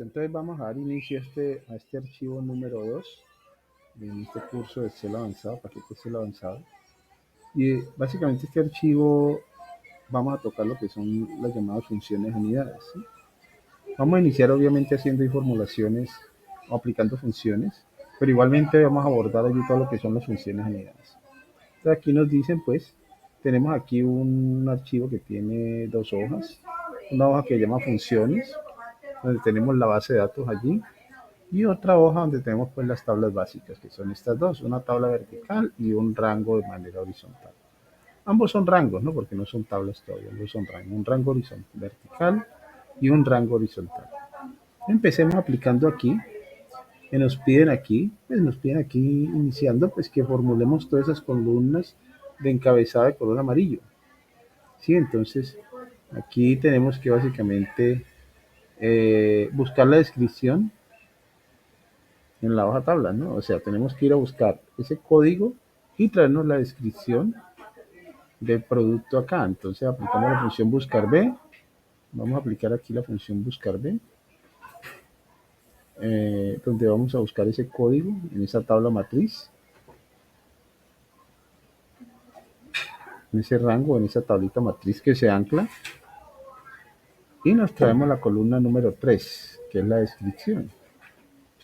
Entonces vamos a dar inicio a este archivo número 2 en este curso de Excel avanzado, paquete Excel avanzado. Y básicamente este archivo vamos a tocar lo que son las llamadas funciones unidades. ¿Sí? Vamos a iniciar obviamente haciendo formulaciones o aplicando funciones, pero igualmente vamos a abordar allí todo lo que son las funciones unidades. Entonces aquí nos dicen pues, tenemos aquí un archivo que tiene dos hojas, una hoja que se llama funciones, donde tenemos la base de datos allí, y otra hoja donde tenemos pues las tablas básicas, que son estas dos, una tabla vertical y un rango de manera horizontal. Ambos son rangos, ¿no? Porque no son tablas todavía, ambos son rangos, un rango horizontal vertical y un rango horizontal. Empecemos aplicando aquí, que nos piden aquí iniciando, pues que formulemos todas esas columnas de encabezado de color amarillo. Sí, entonces aquí tenemos que básicamente buscar la descripción en la hoja tabla, ¿no? O sea, tenemos que ir a buscar ese código y traernos la descripción del producto acá. Entonces aplicamos la función buscar B. Vamos a aplicar aquí la función buscar B, donde vamos a buscar ese código en esa tabla matriz, en ese rango, en esa tablita matriz que se ancla. Y nos traemos la columna número 3, que es la descripción.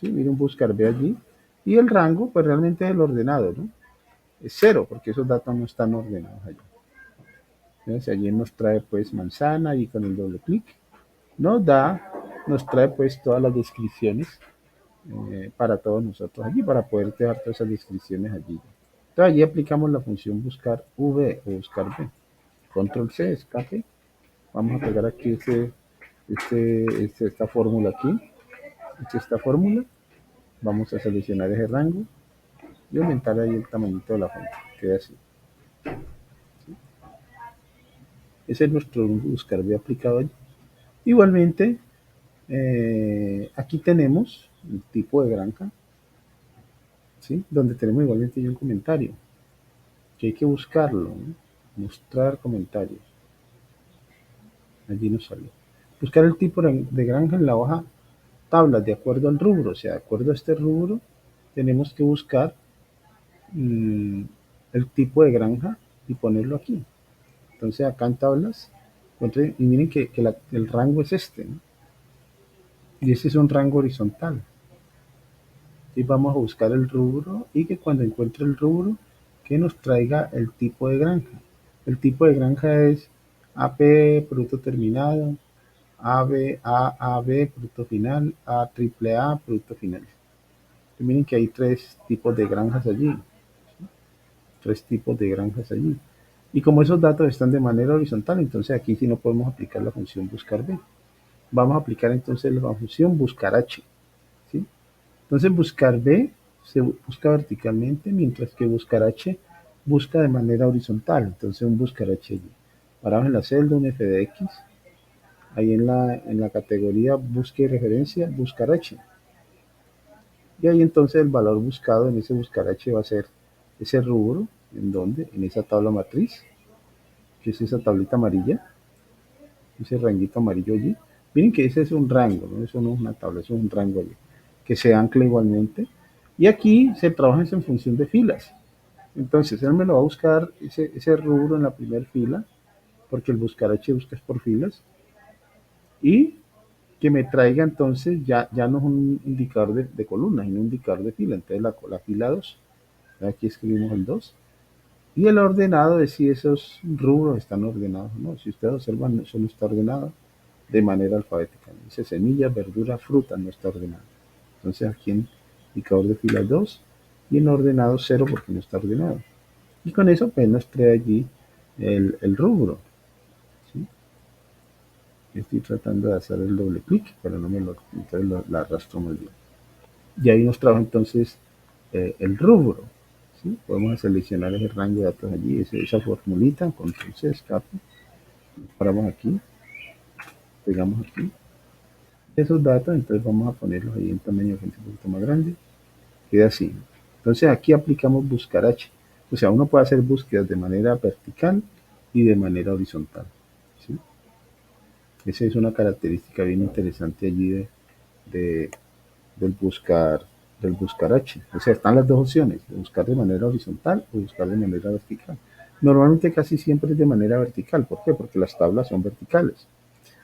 ¿Sí? Miren un buscar B allí. Y el rango, pues realmente es el ordenado, ¿no? Es 0, porque esos datos no están ordenados allí. Entonces allí nos trae pues manzana y con el doble clic nos trae pues todas las descripciones para todos nosotros allí, para poder dejar todas esas descripciones allí. Entonces allí aplicamos la función buscar V o buscar B. Control C, escape. Vamos a pegar aquí esta fórmula aquí. Esta fórmula. Vamos a seleccionar ese rango y aumentar ahí el tamañito de la fuente. Queda así. Ese es nuestro buscar B aplicado allí. Igualmente, aquí tenemos el tipo de granja, ¿sí? Donde tenemos igualmente un comentario, que hay que buscarlo, ¿no? Mostrar comentarios. Allí nos salió. Buscar el tipo de granja en la hoja tablas de acuerdo al rubro, o sea, de acuerdo a este rubro, tenemos que buscar el tipo de granja y ponerlo aquí. Entonces acá en tablas, y miren que el rango es este, ¿no? Y ese es un rango horizontal. Y vamos a buscar el rubro y que cuando encuentre el rubro, que nos traiga el tipo de granja. El tipo de granja es AP, producto terminado, AB, AAB, producto final, AAA, producto final. Y miren que hay tres tipos de granjas allí. Tres tipos de granjas allí. Y como esos datos están de manera horizontal, entonces aquí sí no podemos aplicar la función buscar B. Vamos a aplicar entonces la función buscar H. ¿Sí? Entonces buscar B se busca verticalmente, mientras que buscar H busca de manera horizontal. Entonces un buscar H allí. Paramos en la celda, un f de x. Ahí en la categoría busque y referencia, buscar H. Y ahí entonces el valor buscado en ese buscar H va a ser ese rubro, ¿en dónde? En esa tabla matriz, que es esa tablita amarilla, ese ranguito amarillo allí. Miren que ese es un rango, ¿no? Eso no es una tabla, eso es un rango allí, que se ancla igualmente. Y aquí se trabaja en función de filas. Entonces, él me lo va a buscar ese rubro en la primera fila, porque el buscar H busca es por filas. Y que me traiga entonces, ya no es un indicador de columna, sino un indicador de fila. Entonces, la fila 2, aquí escribimos el 2. Y el ordenado es si esos rubros están ordenados o no. Si ustedes observan, eso no está ordenado de manera alfabética. Dice semilla, verdura, fruta, no está ordenado. Entonces aquí en indicador de fila 2 y en ordenado 0 porque no está ordenado. Y con eso pues nos trae allí el rubro. ¿Sí? Estoy tratando de hacer el doble clic, pero no me lo, entonces la arrastro muy bien. Y ahí nos trajo entonces el rubro. ¿Sí? Podemos seleccionar ese rango de datos allí, esa formulita, control C, escape. Paramos aquí, pegamos aquí. Esos datos, entonces vamos a ponerlos ahí en tamaño un poquito más grande. Queda así. Entonces aquí aplicamos buscar H. O sea, uno puede hacer búsquedas de manera vertical y de manera horizontal. ¿Sí? Esa es una característica bien interesante allí de- del buscar del buscar H. O sea, están las dos opciones, de buscar de manera horizontal o buscar de manera vertical. Normalmente casi siempre es de manera vertical. ¿Por qué? Porque las tablas son verticales.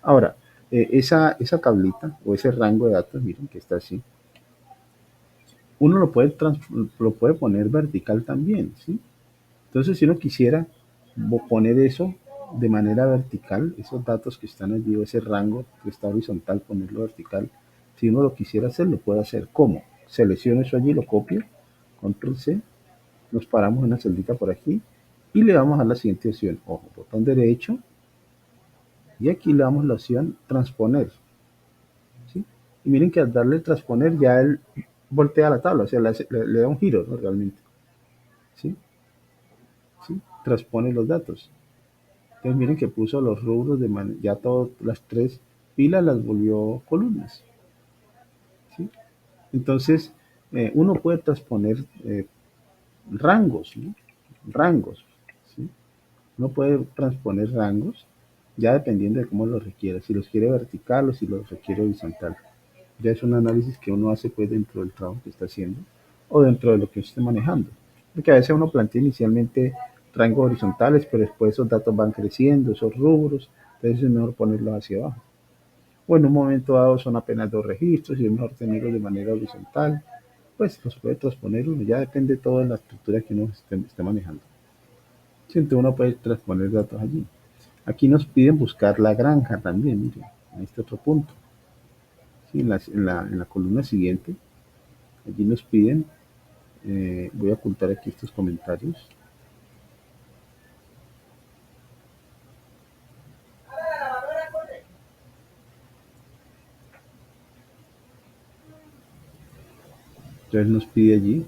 Ahora, esa tablita o ese rango de datos, miren que está así, uno lo puede poner vertical también, ¿sí? Entonces, si uno quisiera poner eso de manera vertical, esos datos que están allí, o ese rango que está horizontal, ponerlo vertical, si uno lo quisiera hacer, lo puede hacer. ¿Cómo? Selecciono eso allí, lo copio, control C, nos paramos en una celdita por aquí y le vamos a la siguiente opción. Ojo, botón derecho, y aquí le damos la opción transponer, ¿sí? Y miren que al darle transponer ya él voltea la tabla, o sea, le da un giro, ¿no? Realmente, ¿sí? ¿Sí? Transpone los datos. Entonces miren que puso los rubros ya todas las tres pilas las volvió columnas, ¿sí? Entonces uno puede transponer rangos, ¿no? Rangos, ¿sí? Uno puede transponer rangos ya dependiendo de cómo los requiera, si los quiere vertical o si los requiere horizontal. Ya es un análisis que uno hace pues dentro del trabajo que está haciendo o dentro de lo que esté manejando. Porque a veces uno plantea inicialmente rangos horizontales, pero después esos datos van creciendo, esos rubros, entonces es mejor ponerlos hacia abajo. O en un momento dado son apenas dos registros y es mejor tenerlos de manera horizontal, pues los puede transponer uno, ya depende todo de la estructura que uno esté manejando. Sí, entonces uno puede transponer datos allí. Aquí nos piden buscar la granja también, miren, en este otro punto. Sí, en la columna siguiente, allí nos piden, voy a ocultar aquí estos comentarios. Entonces nos pide allí,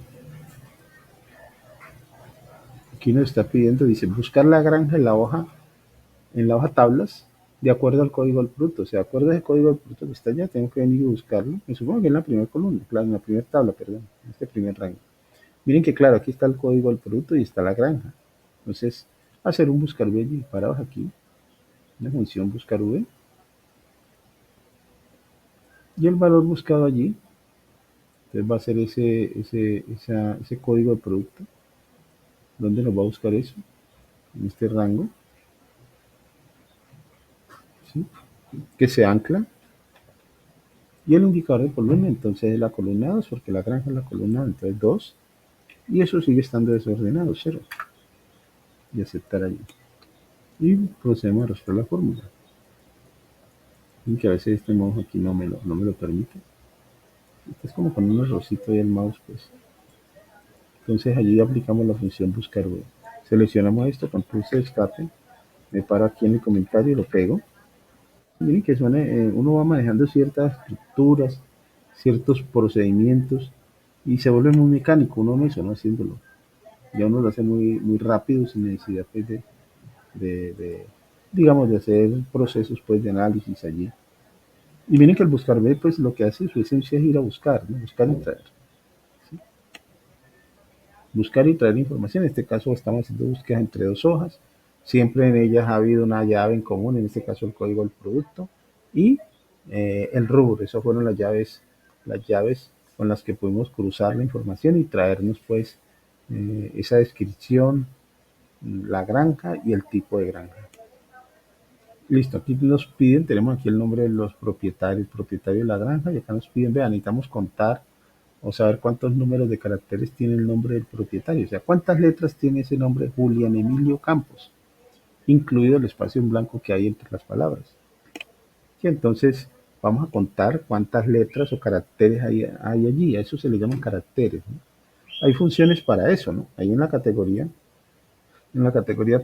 aquí nos está pidiendo, dice, buscar la granja en la hoja tablas, de acuerdo al código del producto. O sea, de acuerdo al código del producto que está allá, tengo que venir y buscarlo. Me supongo que en la primera columna, claro, en la primera tabla, perdón, en este primer rango. Miren que claro, aquí está el código del producto y está la granja. Entonces, hacer un buscar V allí, parados aquí, una función buscar V, y el valor buscado allí, entonces va a ser ese código de producto. ¿Dónde nos va a buscar eso? En este rango, ¿sí? Que se ancla. Y el indicador de columna, entonces es la columna 2 porque la granja es la columna, entonces 2 y eso sigue estando desordenado, 0. Y aceptar allí. Y procedemos a resolver la fórmula. Y que a veces este mouse aquí no me lo permite. Es como con un errorcito ahí el mouse, pues. Entonces allí aplicamos la función buscar web. Seleccionamos esto, control C, escape, me paro aquí en el comentario y lo pego. Miren que uno va manejando ciertas estructuras, ciertos procedimientos y se vuelve muy mecánico uno mismo, ¿no? Haciéndolo. Ya uno lo hace muy, muy rápido sin necesidad pues, de, digamos, de hacer procesos pues, de análisis allí. Y miren que el buscar B, pues lo que hace su esencia es ir a buscar, ¿no? Buscar y traer. ¿Sí? Buscar y traer información. En este caso estamos haciendo búsquedas entre dos hojas. Siempre en ellas ha habido una llave en común, en este caso el código del producto y el rubro. Esas fueron las llaves con las que pudimos cruzar la información y traernos pues esa descripción, la granja y el tipo de granja. Listo, aquí nos piden, tenemos aquí el nombre de los propietarios, propietario de la granja, y acá nos piden, vean, necesitamos contar o saber cuántos números de caracteres tiene el nombre del propietario, o sea, cuántas letras tiene ese nombre Julián Emilio Campos, incluido el espacio en blanco que hay entre las palabras. Y entonces vamos a contar cuántas letras o caracteres hay allí, a eso se le llaman caracteres, ¿no? Hay funciones para eso, ¿no? Ahí en la categoría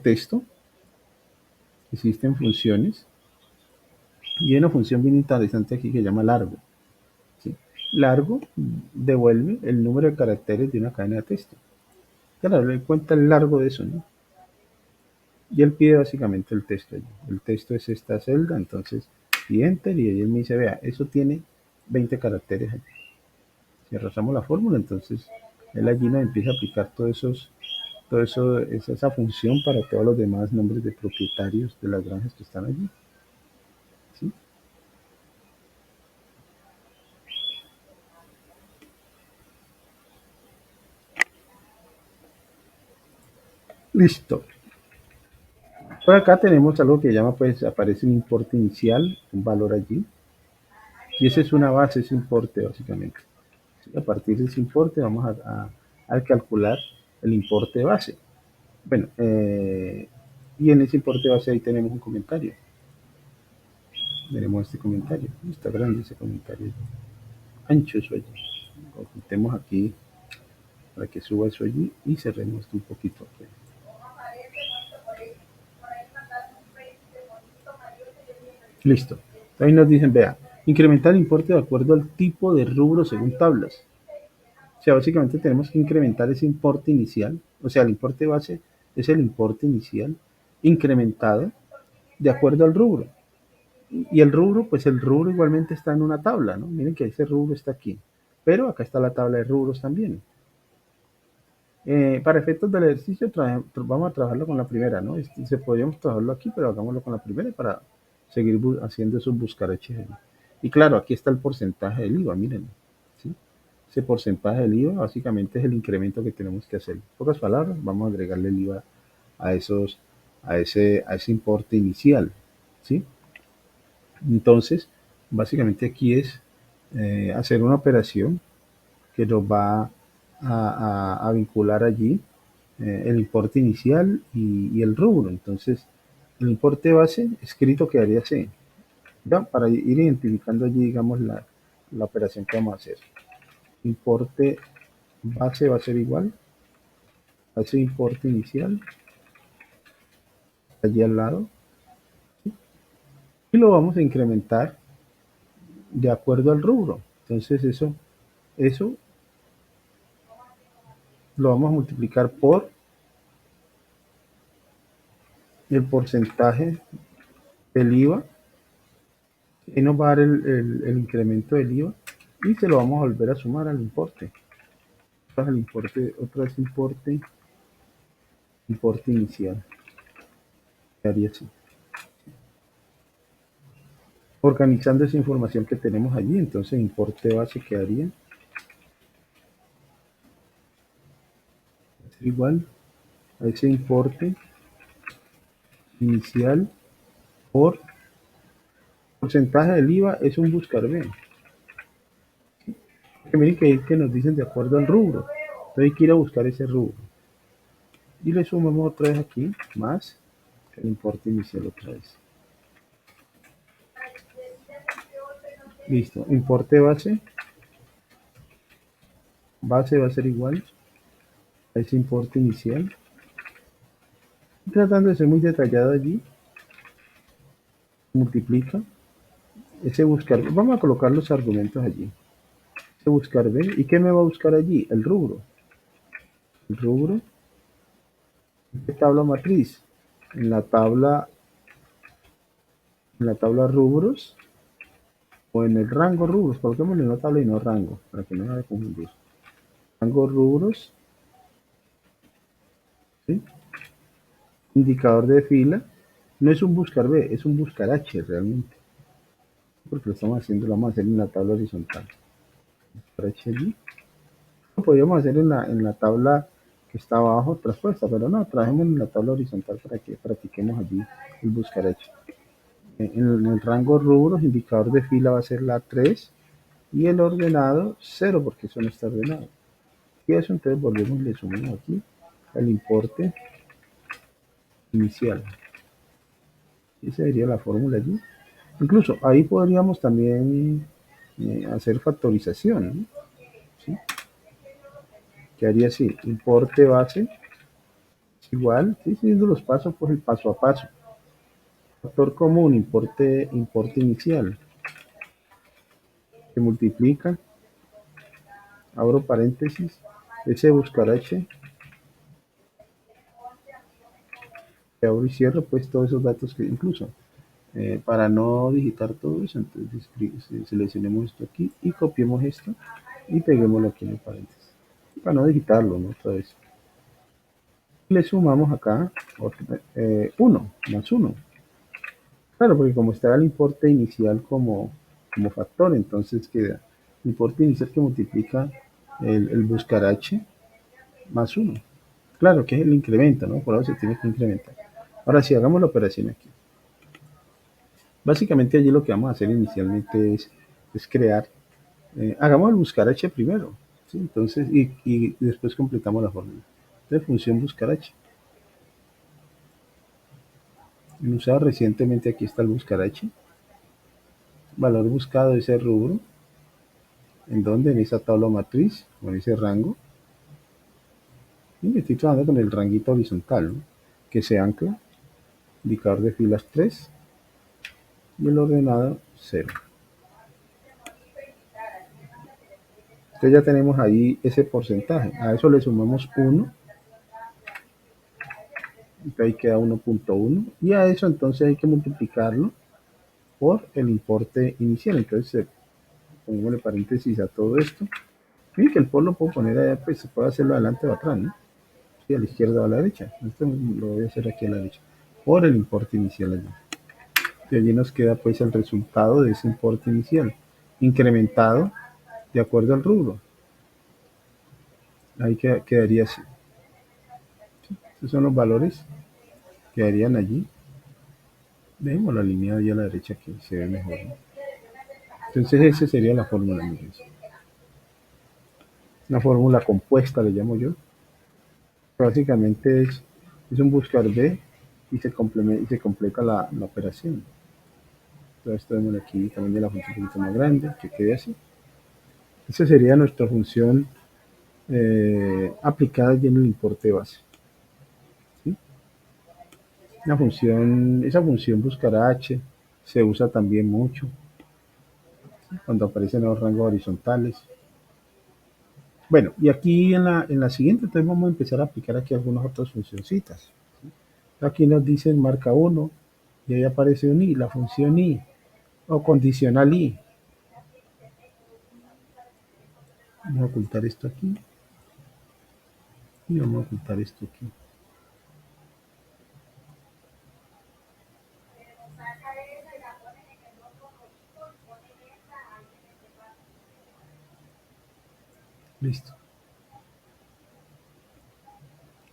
texto, existen funciones y hay una función bien interesante aquí que se llama largo. ¿Sí? Largo devuelve el número de caracteres de una cadena de texto. Claro, le cuenta el largo de eso, ¿no? Y él pide básicamente el texto allí. El texto es esta celda, entonces, y enter, y él me dice, vea, eso tiene 20 caracteres allí. Si arrastramos la fórmula, entonces él allí nos empieza a aplicar todo eso, esa función para todos los demás nombres de propietarios de las granjas que están allí. ¿Sí? Listo. Por acá tenemos algo que llama, pues aparece un importe inicial, un valor allí, y esa es una base, ese importe básicamente. ¿Sí? A partir de ese importe vamos a calcular el importe base. Bueno, y en ese importe base ahí tenemos un comentario. Veremos este comentario. Está grande ese comentario. Ancho eso allí. Ocultemos aquí para que suba eso allí y cerremos un poquito. Listo. Ahí nos dicen, vea, incrementar el importe de acuerdo al tipo de rubro según tablas. O sea, básicamente tenemos que incrementar ese importe inicial. O sea, el importe base es el importe inicial incrementado de acuerdo al rubro. Y el rubro, pues el rubro igualmente está en una tabla, ¿no? Miren que ese rubro está aquí. Pero acá está la tabla de rubros también. Para efectos del ejercicio vamos a trabajarlo con la primera, ¿no? Se podríamos trabajarlo aquí, pero hagámoslo con la primera para seguir haciendo esos buscaraches ahí. Y claro, aquí está el porcentaje del IVA, miren. ¿Sí? Ese porcentaje del IVA básicamente es el incremento que tenemos que hacer. En pocas palabras, vamos a agregarle el IVA a ese importe inicial. ¿Sí? Entonces, básicamente aquí es hacer una operación que nos va a vincular allí el importe inicial y el rubro. Entonces, el importe base escrito quedaría así, ¿ya? Para ir identificando allí, digamos, la operación que vamos a hacer. Importe base va a ser igual a ese importe inicial, allí al lado, y lo vamos a incrementar de acuerdo al rubro. Entonces, eso lo vamos a multiplicar por el porcentaje del IVA y nos va a dar el incremento del IVA y se lo vamos a volver a sumar al importe. El importe, otra vez importe inicial. Quedaría así. Organizando esa información que tenemos allí, entonces importe base quedaría igual a ese importe inicial por porcentaje del IVA es un buscar B. Que miren que nos dicen de acuerdo al rubro. Entonces hay que ir a buscar ese rubro. Y le sumamos otra vez aquí, más el importe inicial otra vez. Listo. Importe base. Base va a ser igual a ese importe inicial. Tratando de ser muy detallado allí. Multiplica. Ese buscar. Vamos a colocar los argumentos allí. Ese buscar B. ¿Y qué me va a buscar allí? El rubro. El rubro. ¿Qué tabla matriz? En la tabla. En la tabla rubros. O en el rango rubros. Coloquémosle una tabla y no rango. Para que no me vaya a confundir. Rango rubros. ¿Sí? Indicador de fila. No es un buscar B, es un buscar H realmente. Porque lo estamos haciendo, lo vamos a hacer en la tabla horizontal. Buscar H allí. Lo podríamos hacer en la tabla que está abajo, traspuesta, pero no, trabajemos en la tabla horizontal para que practiquemos allí el buscar H. En el rango rubros, indicador de fila va a ser la 3 y el ordenado 0 porque eso no está ordenado. Y eso entonces volvemos y le sumamos aquí el importe inicial. Esa sería la fórmula allí. Incluso ahí podríamos también hacer factorización, ¿no? ¿Sí? Que haría así, importe base es igual, ¿sí? Siguiendo los pasos, pues el paso a paso. Factor común, importe inicial, se multiplica, abro paréntesis, ese buscar H, que abro y cierro, pues todos esos datos que incluso, para no digitar todo eso, entonces seleccionemos esto aquí y copiemos esto y peguémoslo aquí en el paréntesis. Para no digitarlo, ¿no? Otra vez. Le sumamos acá 1 más 1. Claro, porque como está el importe inicial como factor, entonces queda el importe inicial que multiplica el buscar H más 1. Claro que es el incremento, ¿no? Por eso se tiene que incrementar. Ahora sí, hagamos la operación aquí. Básicamente allí lo que vamos a hacer inicialmente es crear, hagamos el buscar h primero, ¿sí? Entonces, y después completamos la fórmula. Entonces, función buscar h. En usado recientemente aquí está el buscar h. Valor buscado ese rubro. ¿En dónde? En esa tabla matriz, o en ese rango. Y estoy trabajando con el ranguito horizontal, ¿no? Que se ancla, indicador de filas 3 y el ordenado 0. Entonces ya tenemos ahí ese porcentaje. A eso le sumamos 1, entonces ahí queda 1.1. Y a eso entonces hay que multiplicarlo por el importe inicial. Entonces pongámosle paréntesis a todo esto. Miren que el por lo puedo poner allá, pues se puede hacerlo adelante o atrás, ¿no? Sí, a la izquierda o a la derecha. Esto lo voy a hacer aquí a la derecha. Por el importe inicial allí. Y allí nos queda pues el resultado de ese importe inicial, incrementado de acuerdo al rubro. Ahí quedaría así. Estos son los valores que quedarían allí. Dejemos la línea ahí a la derecha que se ve mejor, ¿no? Entonces esa sería la fórmula, amigos. Una fórmula compuesta, le llamo yo. Básicamente es un buscar B y se completa la operación. Entonces tenemos aquí también de la función un poquito más grande, que quede así. Esa sería nuestra función aplicada ya en el importe base. ¿Sí? Esa función buscar h se usa también mucho, ¿sí? Cuando aparecen los rangos horizontales. Bueno, y aquí en la siguiente entonces vamos a empezar a aplicar aquí algunas otras funcioncitas. Aquí nos dicen marca 1 y ahí aparece un i, la función i o condicional i. Vamos a ocultar esto aquí y vamos a ocultar esto aquí. Listo.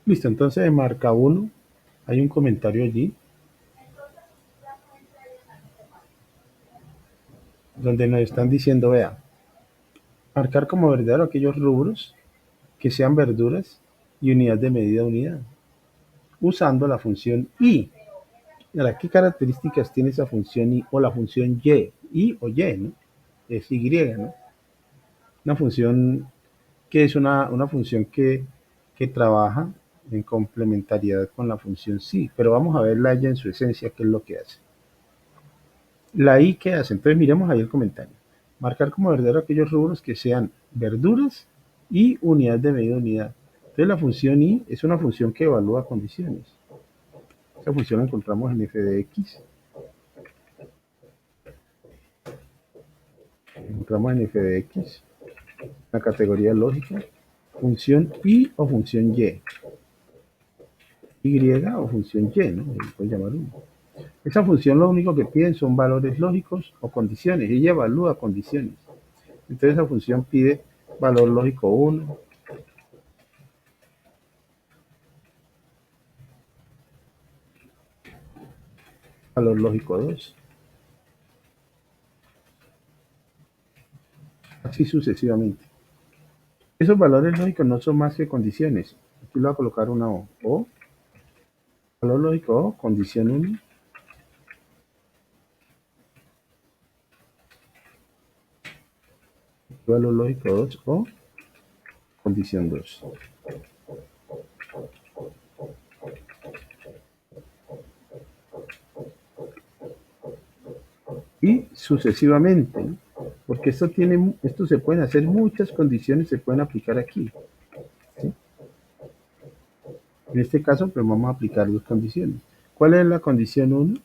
Listo, entonces en marca 1 hay un comentario allí donde nos están diciendo, vea, marcar como verdadero aquellos rubros que sean verduras y unidad de medida unidad, usando la función i. Ahora, ¿qué características tiene esa función i o la función y o y, ¿no? Es y, ¿no? Una función que es una función que trabaja en complementariedad con la función sí, pero vamos a verla ella en su esencia, qué es lo que hace. La i, ¿qué hace? Entonces miremos ahí el comentario. Marcar como verdadero aquellos rubros que sean verduras y unidad de medida unidad. Entonces la función i es una función que evalúa condiciones. Esa función la encontramos en f de x. Encontramos en f de x, la categoría lógica, función y o función y. Y o función y, ¿no? Se puede llamar uno. Esa función lo único que piden son valores lógicos o condiciones. Ella evalúa condiciones. Entonces esa función pide valor lógico 1, valor lógico 2, así sucesivamente. Esos valores lógicos no son más que condiciones. Aquí le voy a colocar una O. O, valor lógico O, condición 1, valor lógico 2 O, condición 2. Y sucesivamente, ¿no? Porque esto se pueden hacer muchas condiciones, se pueden aplicar aquí, ¿sí? En este caso, pues vamos a aplicar dos condiciones. ¿Cuál es la condición 1?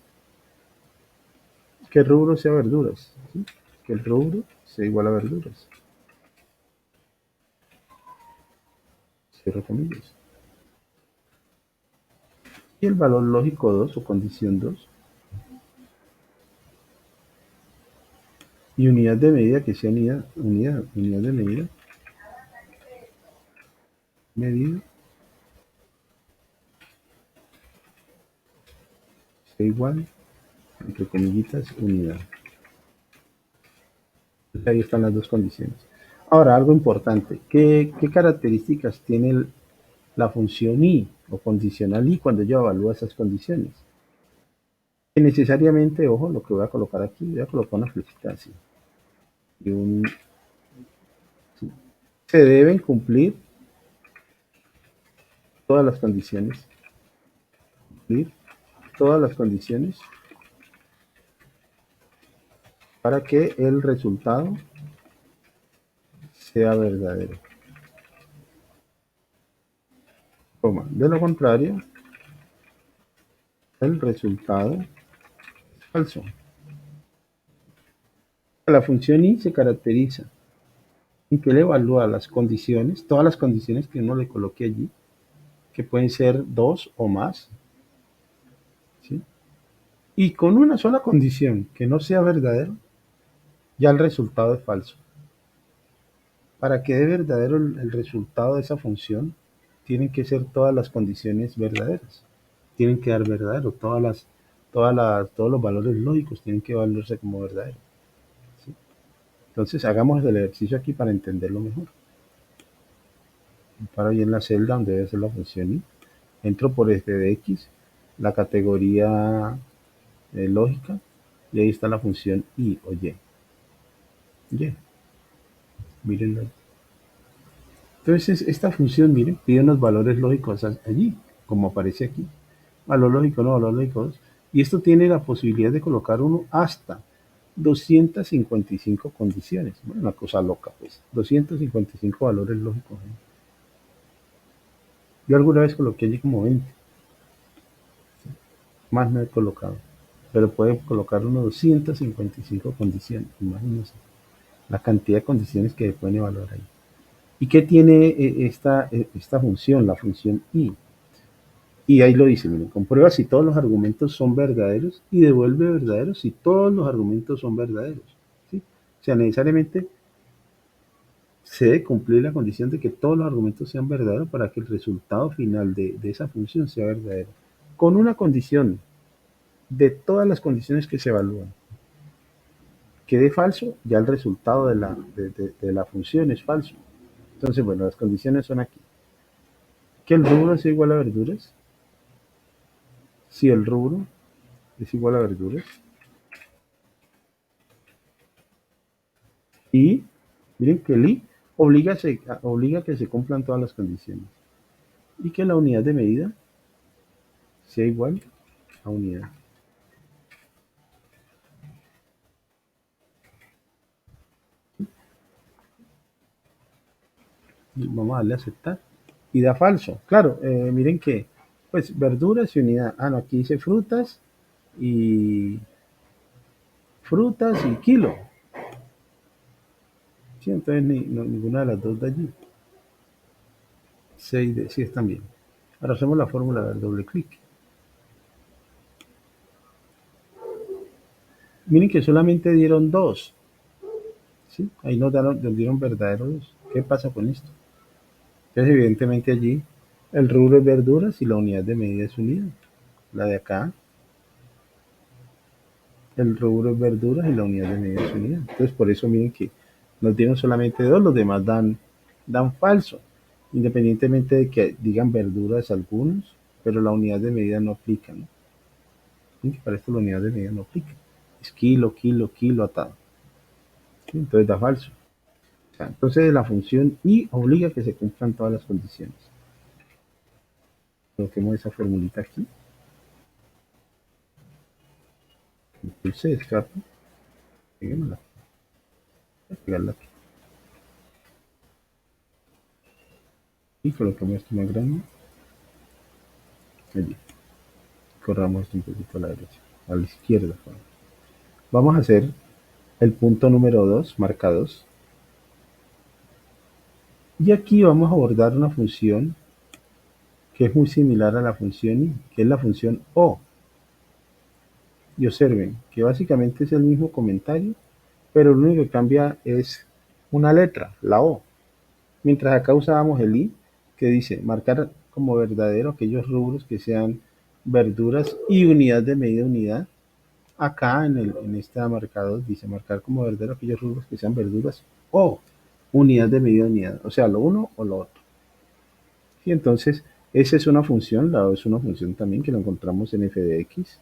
Que el rubro sea verduras, ¿sí? Que el rubro sea igual a verduras. Cierro comillas. Y el valor lógico 2 o condición 2. Y unidad de medida que sea unidad de medida sea igual, entre comillitas, unidad. Entonces, ahí están las dos condiciones. Ahora, algo importante, ¿qué características tiene la función i o condicional i cuando yo evalúo esas condiciones? Que necesariamente, ojo, lo que voy a colocar aquí, voy a colocar una flechita así. Y se deben cumplir todas las condiciones, cumplir todas las condiciones para que el resultado sea verdadero. De lo contrario, el resultado es falso. La función i se caracteriza en que le evalúa las condiciones, todas las condiciones que uno le coloque allí, que pueden ser dos o más, ¿sí? Y con una sola condición que no sea verdadero, ya el resultado es falso. Para que dé verdadero el resultado de esa función, tienen que ser todas las condiciones verdaderas. Tienen que dar verdadero, todos los valores lógicos tienen que valerse como verdaderos. ¿Sí? Entonces hagamos el ejercicio aquí para entenderlo mejor. Paro ahí en la celda donde debe ser la función i. Entro por f de x, la categoría lógica, y ahí está la función i o y. Y. Miren. Entonces, esta función, miren, pide unos valores lógicos allí, como aparece aquí. Valor lógico 1, valor lógico 2. Y esto tiene la posibilidad de colocar uno hasta 255 condiciones. Bueno, una cosa loca, pues. 255 valores lógicos. Yo alguna vez coloqué allí como 20. Más no he colocado. Pero puede colocar unos 255 condiciones. Imagínense la cantidad de condiciones que pueden evaluar ahí. ¿Y qué tiene esta función, la función i? Y ahí lo dice, miren, comprueba si todos los argumentos son verdaderos y devuelve verdaderos si todos los argumentos son verdaderos. ¿Sí? O sea, necesariamente se debe cumplir la condición de que todos los argumentos sean verdaderos para que el resultado final de esa función sea verdadero. Con una condición de todas las condiciones que se evalúan que dé falso, ya el resultado de la función es falso. Entonces, bueno, las condiciones son aquí. Que el rubro sea igual a verduras. Si el rubro es igual a verduras. Y miren que el i obliga a que se cumplan todas las condiciones. Y que la unidad de medida sea igual a unidad. Y vamos a darle a aceptar. Y da falso. Claro, miren que, pues, verduras y unidad. Ah, no, aquí dice y kilo. Sí, entonces ninguna de las dos de allí. 6 de, sí, están bien. Ahora hacemos la fórmula del doble clic. Miren que solamente dieron dos. ¿Sí? Ahí nos dieron verdaderos. ¿Qué pasa con esto? Entonces, evidentemente allí el rubro es verduras y la unidad de medida es unidad. La de acá, el rubro es verduras y la unidad de medida es unidad. Entonces, por eso miren que nos dieron solamente dos, los demás dan falso. Independientemente de que digan verduras algunos, pero la unidad de medida no aplica, ¿no? ¿Sí? Para esto la unidad de medida no aplica. Es kilo, kilo, kilo atado. ¿Sí? Entonces da falso. O sea, entonces la función y obliga a que se cumplan todas las condiciones. Coloquemos esa formulita aquí. Impulse, escape. Peguémosla. Voy a pegarla aquí. Y colocamos esto más grande. Allí. Corramos esto un poquito a la derecha. A la izquierda. Vamos a hacer el punto número 2, marca 2. Y aquí vamos a abordar una función que es muy similar a la función i, que es la función o. Y observen que básicamente es el mismo comentario, pero lo único que cambia es una letra, la o. Mientras acá usábamos el i, que dice marcar como verdadero aquellos rubros que sean verduras y unidad de medida unidad. Acá en este marcado dice marcar como verdadero aquellos rubros que sean verduras o unidad de medida unidad, o sea, lo uno o lo otro. Y entonces, esa es una función, la O es una función también que lo encontramos en f de x,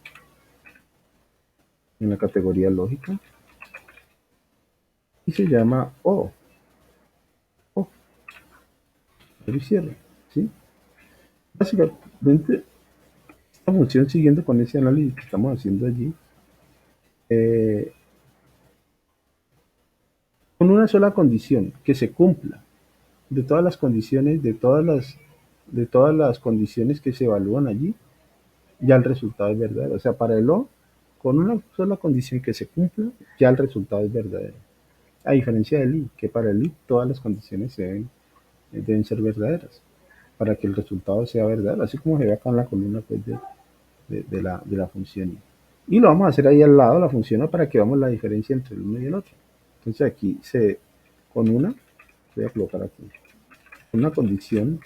en la categoría lógica, y se llama O, O, pero y cierre, ¿sí? Básicamente, esta función, siguiendo con ese análisis que estamos haciendo allí, eh, con una sola condición, que se cumpla, de todas las condiciones, de todas las condiciones que se evalúan allí, ya el resultado es verdadero. O sea, para el O, con una sola condición que se cumpla, ya el resultado es verdadero. A diferencia del I, que para el I todas las condiciones deben ser verdaderas para que el resultado sea verdadero, así como se ve acá en la columna pues, de la función I. Y lo vamos a hacer ahí al lado la función O para que veamos la diferencia entre el uno y el otro. Entonces aquí con una, voy a colocar aquí, una condición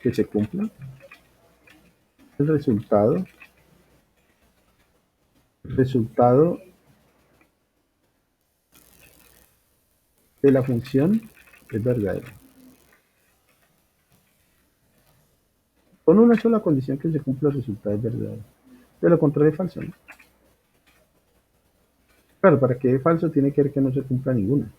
que se cumpla, el resultado de la función es verdadero. Con una sola condición que se cumpla el resultado es verdadero. De lo contrario es falso, ¿no? Claro, para que es falso tiene que ver que no se cumpla ninguna.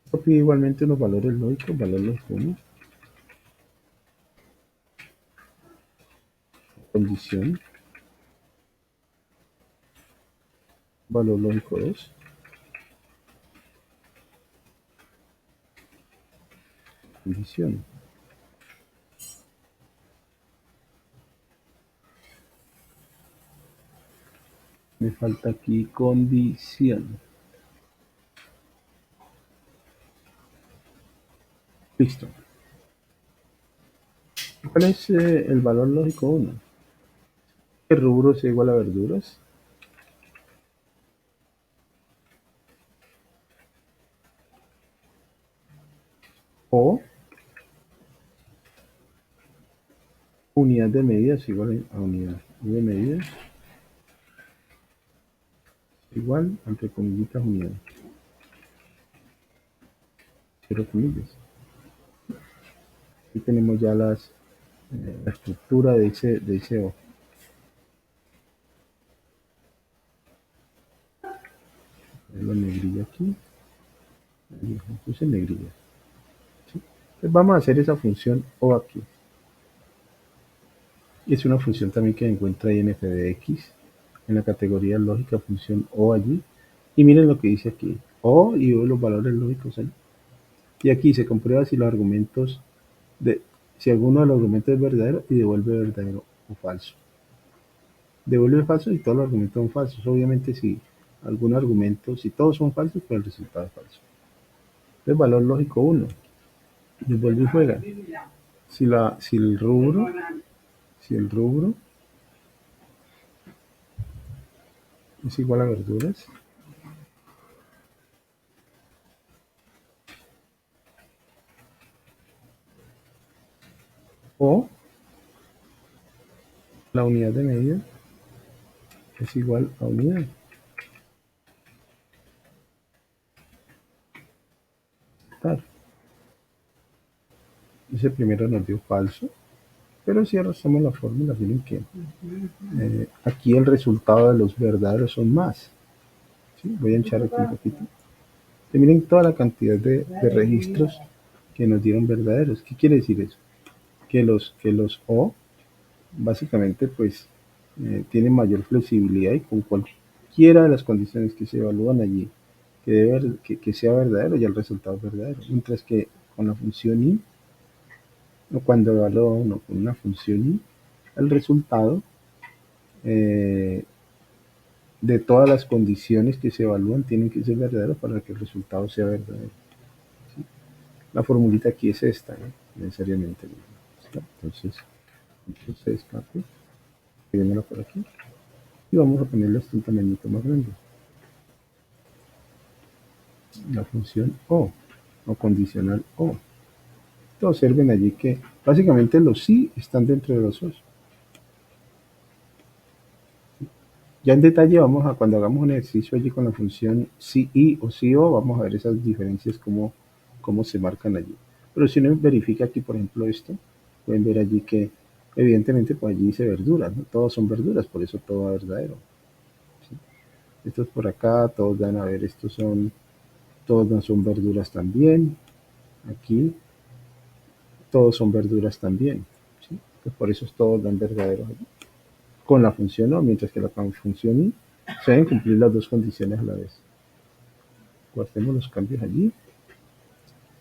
Esto pide igualmente unos valores lógicos, valor lógico 1, condición, valor lógico 2, condición. Me falta aquí condición. Listo. ¿Cuál es el valor lógico 1? ¿Qué rubro es igual a verduras? O unidad de medida es igual a unidad de medida igual, entre comillitas, unidad. Cero comillas. Aquí tenemos ya la estructura de ese O. Lo negrilla aquí. Puse negrilla. ¿Sí? Entonces vamos a hacer esa función O aquí. Es una función también que encuentra ahí en f de x, en la categoría lógica función O allí. Y miren lo que dice aquí. O y O los valores lógicos ahí. Y aquí se comprueba si los argumentos si alguno de los argumentos es verdadero y devuelve verdadero o falso. Devuelve falso y todos los argumentos son falsos. Obviamente si algún argumento, si todos son falsos, pues el resultado es falso. El valor lógico 1. Devuelve y juega. Si el rubro es igual a verduras, o la unidad de medida es igual a unidad. Claro. Ese primero nos dio falso, pero si arrastramos la fórmula, miren que aquí el resultado de los verdaderos son más. ¿Sí? Voy a hinchar aquí un poquito. Y miren toda la cantidad de registros que nos dieron verdaderos. ¿Qué quiere decir eso? Que los O básicamente pues tienen mayor flexibilidad y con cualquiera de las condiciones que se evalúan allí que sea verdadero ya el resultado es verdadero. Mientras que con la función I, o cuando evalúa uno con una función I, el resultado eh, de todas las condiciones que se evalúan tienen que ser verdaderos para que el resultado sea verdadero. ¿Sí? La formulita aquí es esta, necesariamente. ¿Sí? Entonces escape, escribiéndolo por aquí, y vamos a ponerle esto un tamañito más grande. la función o condicional o. Observen allí que básicamente los sí están dentro de los os. Ya en detalle vamos a, cuando hagamos un ejercicio allí con la función si y o si o, vamos a ver esas diferencias, cómo se marcan allí. Pero si uno verifica aquí, por ejemplo, esto, pueden ver allí que evidentemente pues allí dice verduras, ¿no? Todos son verduras, por eso todo va verdadero. ¿Sí? Estos por acá, todos van a ver, todos no son verduras también. Aquí, todos son verduras también. ¿Sí? Pues por eso todos dan verdaderos allí. Con la función o, mientras que la función y se deben cumplir las dos condiciones a la vez. Guardemos los cambios allí.